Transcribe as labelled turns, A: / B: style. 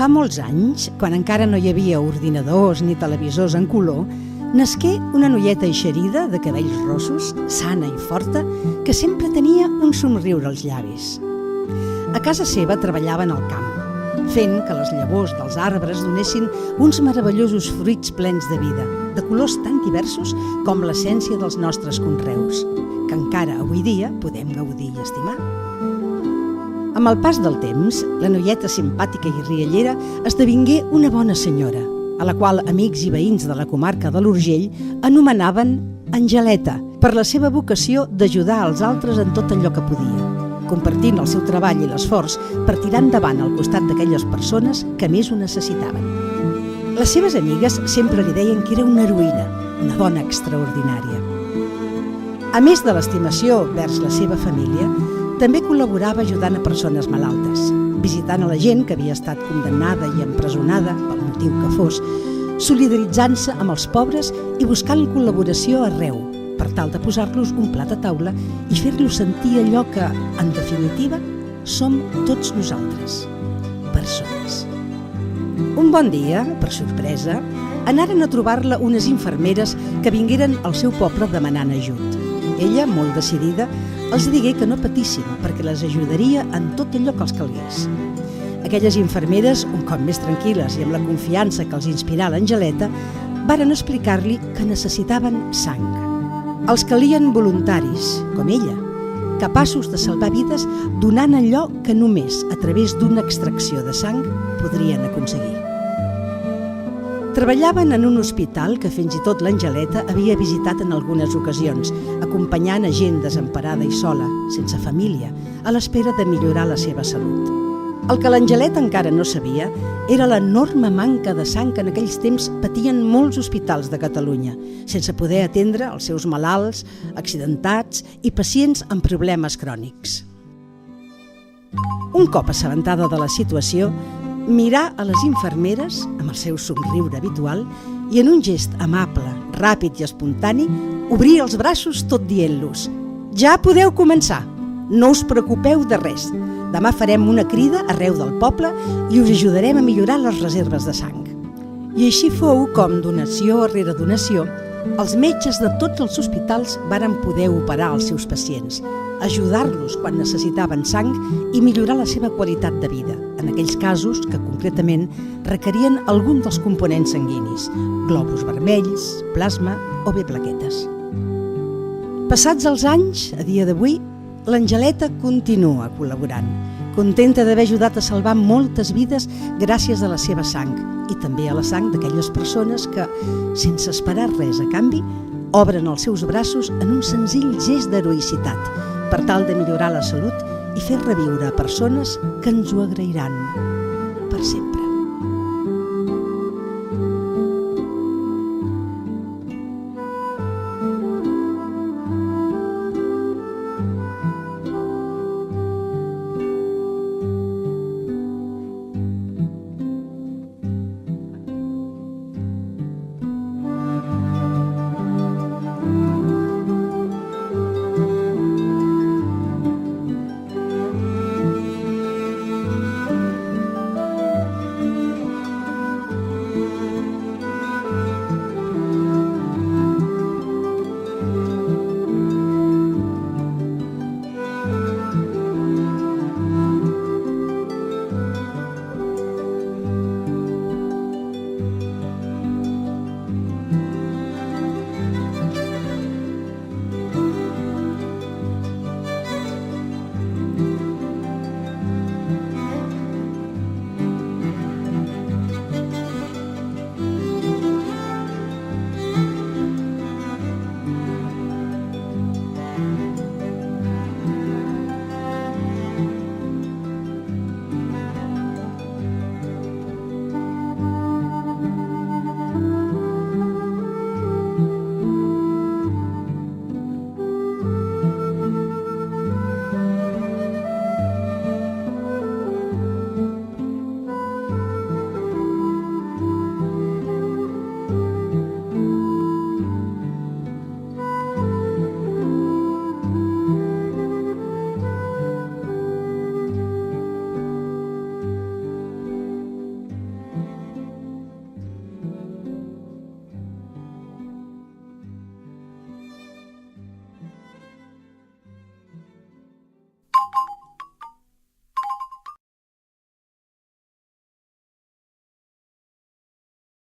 A: Fa molts anys, quan encara no hi havia ordinadors ni televisors en color, nasqué una noieta eixerida de cabells rossos, sana i forta, que sempre tenia un somriure als llavis. A casa seva treballaven al camp, fent que les llavors dels arbres donessin uns meravellosos fruits plens de vida, de colors tan diversos com l'essència dels nostres conreus, que encara avui dia podem gaudir i estimar. Amb el pas del temps, la noieta simpàtica i riallera esdevingué una bona senyora, a la qual amics i veïns de la comarca de l'Urgell anomenaven Angeleta, per la seva vocació d'ajudar als altres en tot allò que podia, compartint el seu treball i l'esforç per tirar endavant al costat d'aquelles persones que més ho necessitaven. Les seves amigues sempre li deien que era una heroïna, una dona extraordinària. A més de l'estimació vers la seva família, també col·laborava ajudant a persones malaltes, visitant a la gent que havia estat condemnada i empresonada, pel motiu que fos, solidaritzant-se amb els pobres i buscant col·laboració arreu, per tal de posar-los un plat a taula i fer-los sentir allò que, en definitiva, som tots nosaltres, persones. Un bon dia, per sorpresa, anaren a trobar-la unes infermeres que vingueren al seu poble demanant ajut. Ella, molt decidida, els digué que no patissin perquè les ajudaria en tot allò que els calgués. Aquelles infermeres, un cop més tranquil·les i amb la confiança que els inspirà l'Angeleta, varen explicar-li que necessitaven sang. Els calien voluntaris, com ella, capaços de salvar vides donant allò que només a través d'una extracció de sang podrien aconseguir. Treballaven en un hospital que fins i tot l'Angeleta havia visitat en algunes ocasions, acompanyant a gent desemparada i sola, sense família, a l'espera de millorar la seva salut. El que l'Angeleta encara no sabia era l'enorme manca de sang que en aquells temps patien molts hospitals de Catalunya, sense poder atendre els seus malalts, accidentats i pacients amb problemes crònics. Un cop assabentada de la situació, mirà a les infermeres amb el seu somriure habitual i en un gest amable, ràpid i espontani obrir els braços tot dient-los: «Ja podeu començar, no us preocupeu de res. Demà farem una crida arreu del poble i us ajudarem a millorar les reserves de sang». I així fou com, donació rere donació, els metges de tots els hospitals varen poder operar els seus pacients, ajudar-los quan necessitaven sang i millorar la seva qualitat de vida, en aquells casos que concretament requerien algun dels components sanguinis, glòbuls vermells, plasma o bé plaquetes. Passats els anys, a dia d'avui, l'Angeleta continua col·laborant, contenta d'haver ajudat a salvar moltes vides gràcies a la seva sang i també a la sang d'aquelles persones que, sense esperar res a canvi, obren els seus braços en un senzill gest d'heroïcitat per tal de millorar la salut i fer reviure a persones que ens ho agrairan per sempre.